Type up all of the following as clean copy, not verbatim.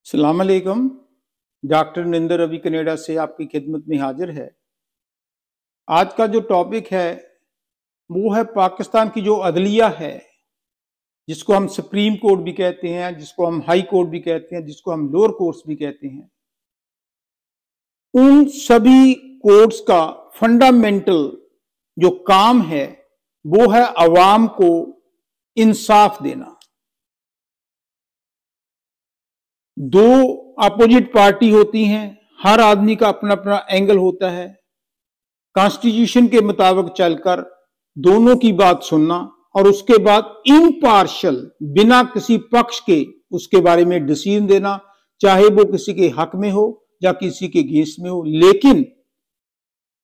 अस्सलाम वालेकुम। Doctor निंदर Ravi Canada से आपकी खिदमत में हाजिर है। आज का जो टॉपिक है वो है पाकिस्तान की जो अदलिया है, जिसको हम सुप्रीम कोर्ट भी कहते हैं, जिसको हम हाई कोर्ट भी कहते हैं, जिसको हम लोअर कोर्ट्स भी कहते हैं। उन सभी कोर्ट्स का फंडामेंटल जो काम है वो है अवाम को इंसाफ देना। दो अपोजिट पार्टी होती हैं, हर आदमी का अपना अपना एंगल होता है। कॉन्स्टिट्यूशन के मुताबिक चलकर दोनों की बात सुनना और उसके बाद इम्पार्शियल बिना किसी पक्ष के उसके बारे में डिसीजन देना, चाहे वो किसी के हक में हो या किसी के अगेंस्ट में हो। लेकिन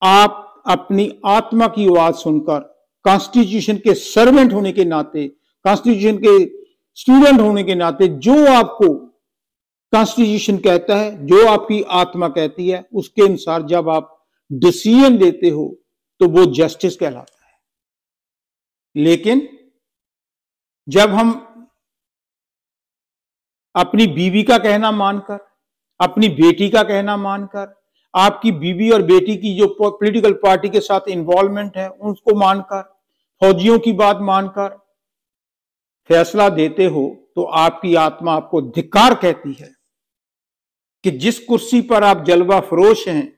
आप अपनी आत्मा की आवाज सुनकर कॉन्स्टिट्यूशन के सर्वेंट होने के नाते, कॉन्स्टिट्यूशन के स्टूडेंट होने के नाते, जो आपको कॉन्स्टिट्यूशन कहता है, जो आपकी आत्मा कहती है, उसके अनुसार जब आप डिसीजन देते हो तो वो जस्टिस कहलाता है। लेकिन जब हम अपनी बीवी का कहना मानकर, अपनी बेटी का कहना मानकर, आपकी बीवी और बेटी की जो पॉलिटिकल पार्टी के साथ इन्वॉल्वमेंट है उसको मानकर, फौजियों की बात मानकर फैसला देते हो तो आपकी आत्मा आपको धिक्कार कहती है कि जिस कुर्सी पर आप जलवा फरोश हैं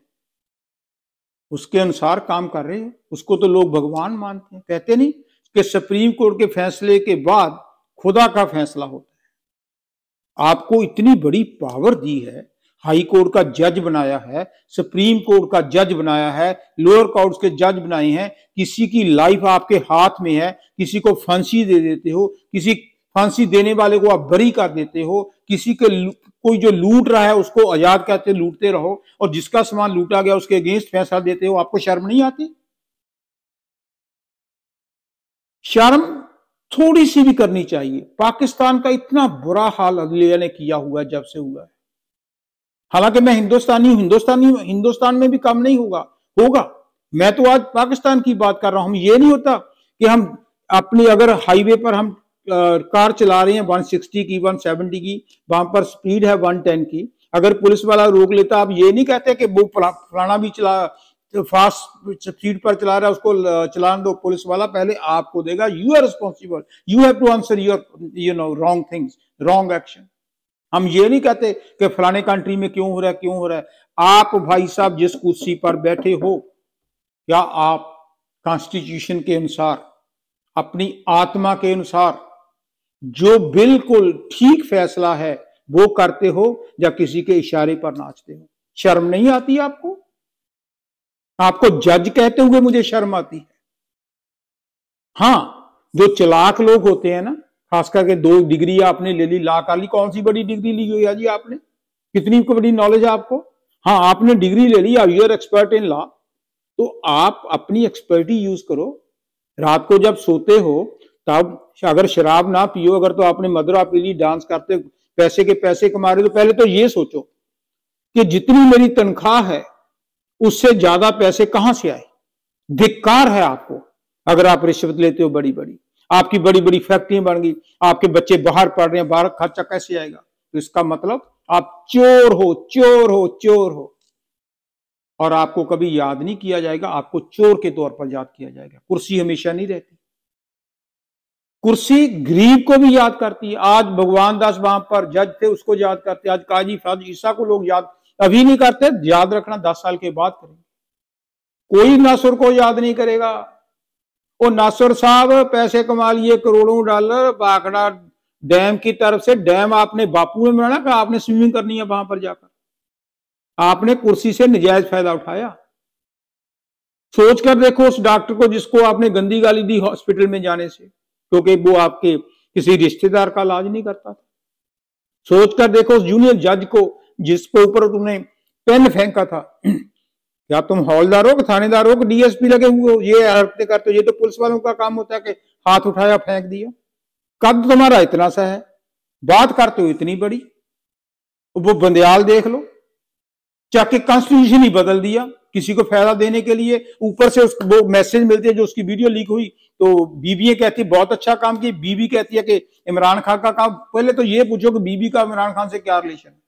उसके अनुसार काम कर रहे हो। उसको तो लोग भगवान मानते हैं। कहते नहीं कि सुप्रीम कोर्ट के फैसले के बाद खुदा का फैसला होता है। आपको इतनी बड़ी पावर दी है, हाई कोर्ट का जज बनाया है, सुप्रीम कोर्ट का जज बनाया है, लोअर कोर्ट्स के जज बनाए हैं। किसी की लाइफ आपके हाथ में है, किसी को फांसी दे देते हो, किसी फांसी देने वाले को आप बरी कर देते हो, किसी के कोई जो लूट रहा है उसको आजाद कहते लूटते रहो, और जिसका सामान लूटा गया उसके अगेंस्ट फैसला देते हो। आपको शर्म नहीं आती? शर्म थोड़ी सी भी करनी चाहिए। पाकिस्तान का इतना बुरा हाल अदलिया ने किया हुआ है जब से हुआ है। हालांकि मैं हिंदुस्तान में भी कम नहीं होगा। मैं तो आज पाकिस्तान की बात कर रहा हूं। ये नहीं होता कि हम अपनी अगर हाईवे पर हम कार चला रहे हैं 160 की, 170 की, वहां पर स्पीड है 110 की, अगर पुलिस वाला रोक लेता, आप ये नहीं कहते कि वो फलाना भी फास्ट स्पीड पर चला रहा है, उसको चलान दो। पुलिस वाला पहले आपको देगा। You are responsible, you have to answer your wrong things, wrong action. हम ये नहीं कहते कि फलाने कंट्री में क्यों हो रहा है। आप भाई साहब जिस कुर्सी पर बैठे हो, क्या आप कॉन्स्टिट्यूशन के अनुसार, अपनी आत्मा के अनुसार जो बिल्कुल ठीक फैसला है वो करते हो, या किसी के इशारे पर नाचते हो? शर्म नहीं आती आपको? आपको जज कहते हुए मुझे शर्म आती है। हां, जो चालाक लोग होते हैं ना, खास करके 2 डिग्री आपने ले ली, ला कर ली। कौन सी बड़ी डिग्री ली हुई है जी आपने? कितनी बड़ी नॉलेज है आपको? हाँ, आपने डिग्री ले ली, you are expert in law, तो आप अपनी एक्सपर्टी यूज करो। रात को जब सोते हो तब अगर शराब ना पियो, अगर तो आपने मदरा पी ली, डांस करते पैसे के पैसे कमा रहे, तो पहले तो ये सोचो कि जितनी मेरी तनख्वाह है उससे ज्यादा पैसे कहां से आए। धिक्कार है आपको अगर आप रिश्वत लेते हो बड़ी बड़ी। आपकी बड़ी बड़ी फैक्ट्रियां बन गई, आपके बच्चे बाहर पढ़ रहे हैं, बाहर खर्चा कैसे आएगा? तो इसका मतलब आप चोर हो। और आपको कभी याद नहीं किया जाएगा, आपको चोर के तौर पर याद किया जाएगा। कुर्सी हमेशा नहीं रहती। कुर्सी गरीब को भी याद करती है। आज भगवान दास वहां पर जज थे, उसको याद करते। आज काजी फाज ईसा को लोग याद अभी नहीं करते। याद रखना 10 साल के बाद करेंगे। कोई नासुर को याद नहीं करेगा। वो नासुर साहब पैसे कमा लिए करोड़ों डॉलर बाखड़ा डैम की तरफ से। डैम आपने बापू में बनाना, कि आपने स्विमिंग करनी है वहां पर जाकर? आपने कुर्सी से नजायज फायदा उठाया। सोच कर देखो उस डॉक्टर को जिसको आपने गंदी गाली दी हॉस्पिटल में जाने से, क्योंकि वो आपके किसी रिश्तेदार का इलाज नहीं करता था। सोच कर देखो उस जूनियर जज को जिसके ऊपर तुमने पेन फेंका था। क्या तुम हौलदार हो कि थानेदार हो कि डीएसपी लगे हुए हो? ये हरकतें करते हो। ये तो पुलिस वालों का काम होता है कि हाथ उठाया फेंक दिया। कद तुम्हारा इतना सा है, बात करते हो इतनी बड़ी। वो बंदयाल देख लो, चाहे कॉन्स्टिट्यूशन ही बदल दिया किसी को फायदा देने के लिए। ऊपर से उसको वो मैसेज मिलते हैं, जो उसकी वीडियो लीक हुई तो बीबी कहती है बहुत अच्छा काम किया। बीबी कहती है कि इमरान खान का काम। पहले तो ये पूछो कि बीबी का इमरान खान से क्या रिलेशन है।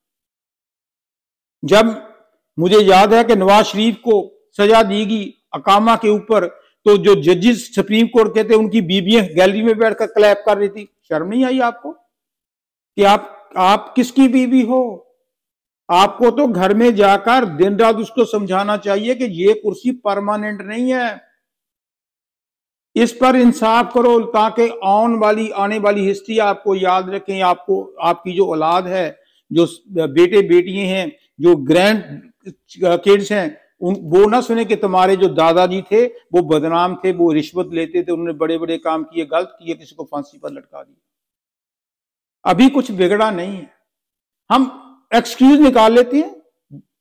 जब मुझे याद है कि नवाज शरीफ को सजा दी गई अकामा के ऊपर, तो जो जजेस सुप्रीम कोर्ट के थे उनकी बीबियां गैलरी में बैठकर क्लैप कर रही थी। शर्म नहीं आई आपको कि आप किसकी बीबी हो? आपको तो घर में जाकर दिन रात उसको समझाना चाहिए कि ये कुर्सी परमानेंट नहीं है, इस पर इंसाफ करो, ताकि आने वाली हिस्ट्री आपको याद रखें। आपको आपकी जो औलाद है, जो बेटे बेटियां हैं, जो ग्रैंड किड्स हैं, वो ना सुने कि तुम्हारे जो दादाजी थे वो बदनाम थे, वो रिश्वत लेते थे, उन्होंने बड़े बड़े काम किए, गलत किए, किसी को फांसी पर लटका दिया। अभी कुछ बिगड़ा नहीं है। हम एक्सक्यूज निकाल लेते हैं,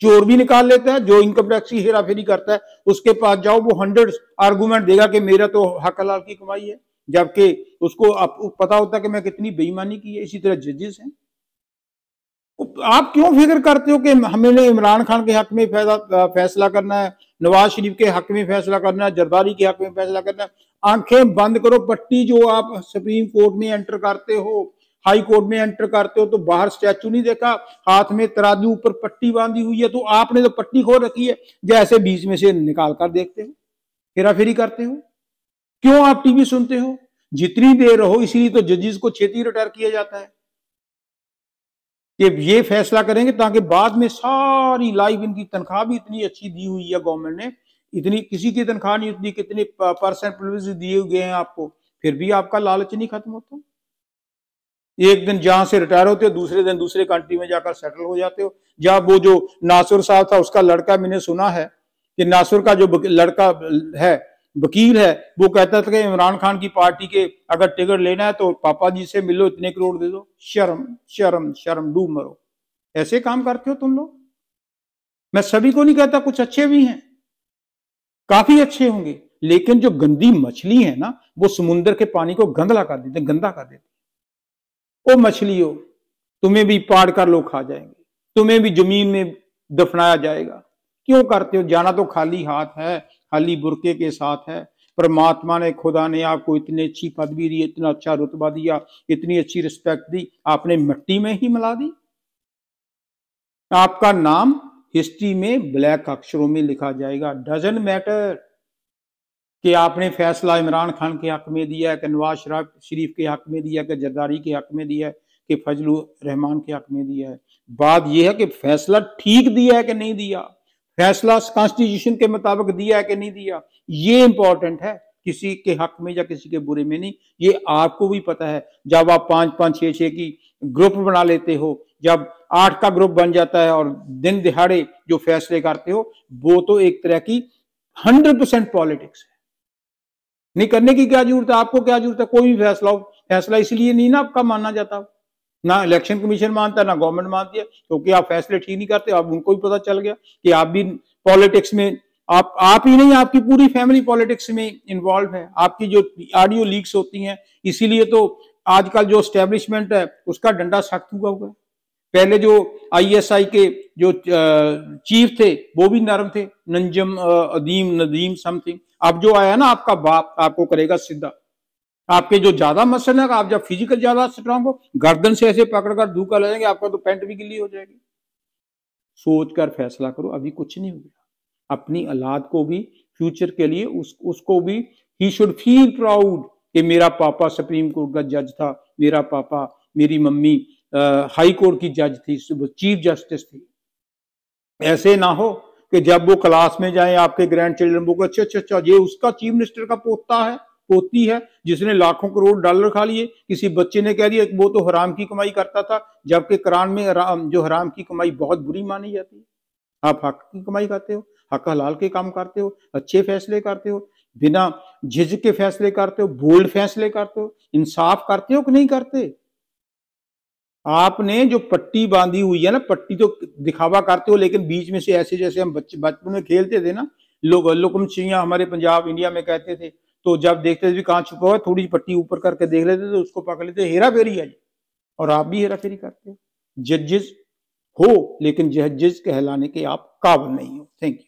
चोर भी निकाल लेता है, जो इनकम टैक्स की हेरा फेरी करता है उसके पास जाओ, वो 100 आर्गूमेंट देगा कि मेरा तो हक हलाल की कमाई है, जबकि उसको पता होता है कि मैं कितनी बेईमानी की है। इसी तरह जजेस हैं। आप क्यों फिक्र करते हो कि हमें इमरान खान के हक में फैसला करना है, नवाज शरीफ के हक में फैसला करना है, जरदारी के हक में फैसला करना है? आंखें बंद करो। पट्टी जो आप सुप्रीम कोर्ट में एंटर करते हो, हाई कोर्ट में एंटर करते हो, तो बाहर स्टैचू नहीं देखा, हाथ में तराजू, ऊपर पट्टी बांधी हुई है, तो आपने तो पट्टी खोल रखी है, जैसे बीच में से निकाल कर देखते हो, हेरा फेरी करते हो। क्यों आप टीवी सुनते हो? जितनी देर रहो, इसीलिए तो जजेस को छेती रिटायर किया जाता है कि ये फैसला करेंगे, ताकि बाद में सारी लाइफ इनकी तनख्वाह भी इतनी अच्छी दी हुई है गवर्नमेंट ने, इतनी किसी की तनख्वाह नहीं उतनी, कितने परसेंट प्रिविलेज दिए गए हैं आपको, फिर भी आपका लालच नहीं खत्म होता। एक दिन जहां से रिटायर होते हो, दूसरे दिन दूसरे कंट्री में जाकर सेटल हो जाते हो। जब वो जो नासुर साहब था, उसका लड़का, मैंने सुना है कि नासुर का जो लड़का है, वकील है, वो कहता था कि इमरान खान की पार्टी के अगर टिकट लेना है तो पापा जी से मिलो, इतने करोड़ दे दो। शर्म शर्म शर्म, डूब मरो। ऐसे काम करते हो तुम लोग। मैं सभी को नहीं कहता, कुछ अच्छे भी हैं, काफी अच्छे होंगे, लेकिन जो गंदी मछली है ना, वो समुद्र के पानी को गंदला कर देते, गंदा कर देते। ओ मछलियों, तुम्हें भी पाड़ कर लोग खा जाएंगे, तुम्हें भी जमीन में दफनाया जाएगा। क्यों करते हो? जाना तो खाली हाथ है, खाली बुरके के साथ है। परमात्मा ने, खुदा ने आपको इतनी अच्छी पदवी दी, इतना अच्छा रुतबा दिया, इतनी अच्छी रिस्पेक्ट दी, आपने मिट्टी में ही मिला दी। आपका नाम हिस्ट्री में ब्लैक अक्षरों में लिखा जाएगा। डजंट मैटर कि आपने फैसला इमरान खान के हक में दिया है, कि नवाज शरीफ के हक में दिया है, कि जरदारी के हक में दिया है, कि फजलुर रहमान के हक में दिया है। बात यह है कि फैसला ठीक दिया है कि नहीं दिया, फैसला कॉन्स्टिट्यूशन के मुताबिक दिया है कि नहीं दिया, ये इंपॉर्टेंट है, किसी के हक में या किसी के बुरे में नहीं। ये आपको भी पता है। जब आप 5-5, 6-6 की ग्रुप बना लेते हो, जब 8 का ग्रुप बन जाता है और दिन दिहाड़े जो फैसले करते हो, वो तो एक तरह की 100% पॉलिटिक्स है। नहीं करने की क्या जरूरत है? आपको क्या जरूरत है? कोई भी फैसला हो, फैसला इसलिए नहीं ना आपका माना जाता, ना इलेक्शन कमीशन मानता है, ना गवर्नमेंट मानती है, क्योंकि आप फैसले ठीक नहीं करते। अब उनको भी पता चल गया कि आप भी पॉलिटिक्स में, आप ही नहीं, आपकी पूरी फैमिली पॉलिटिक्स में इन्वॉल्व है। आपकी जो ऑडियो लीक्स होती हैं, इसीलिए तो आजकल जो एस्टेब्लिशमेंट है उसका डंडा सख्त हुआ हुआ है। पहले जो ISI के जो चीफ थे वो भी नरम थे, नंजम अदीम नदीम समथिंग। अब जो आया ना आपका बाप, आपको करेगा सीधा। आपके जो ज्यादा मसल है, आप जब फिजिकल ज्यादा स्ट्रांग हो, गर्दन से ऐसे पकड़कर धूका लगेंगे, आपका तो पैंट भी गिल्ली हो जाएगी। सोच कर फैसला करो, अभी कुछ नहीं हो गया। अपनी औलाद को भी फ्यूचर के लिए उसको भी ही शुड फील प्राउड कि मेरा पापा सुप्रीम कोर्ट का जज था, मेरा पापा, मेरी मम्मी हाई कोर्ट की जज थी, चीफ जस्टिस थी। ऐसे ना हो कि जब वो क्लास में जाए आपके ग्रैंड चिल्ड्रन, वो अच्छा अच्छा अच्छा ये उसका चीफ मिनिस्टर का पोता है, पोती है, जिसने लाखों करोड़ डॉलर खा लिए। किसी बच्चे ने कह दिया वो तो हराम की कमाई करता था, जबकि कुरान में जो हराम की कमाई बहुत बुरी मानी जाती है। आप हक की कमाई करते हो, हक हलाल के काम करते हो, अच्छे फैसले करते हो, बिना झिझक के फैसले करते हो, बोल्ड फैसले करते हो, इंसाफ करते हो कि नहीं करते? आपने जो पट्टी बांधी हुई है ना, पट्टी तो दिखावा करते हो, लेकिन बीच में से ऐसे, जैसे हम बचपन में खेलते थे ना, लोग लुकम छिया हमारे पंजाब इंडिया में कहते थे, तो जब देखते थे कहाँ छुपा हुआ, थोड़ी पट्टी ऊपर करके देख लेते थे, उसको पकड़ लेते, हेरा फेरी है। और आप भी हेरा फेरी करते हो। जजेस हो, लेकिन जजेस कहलाने के आप काबिल नहीं हो। Thank you.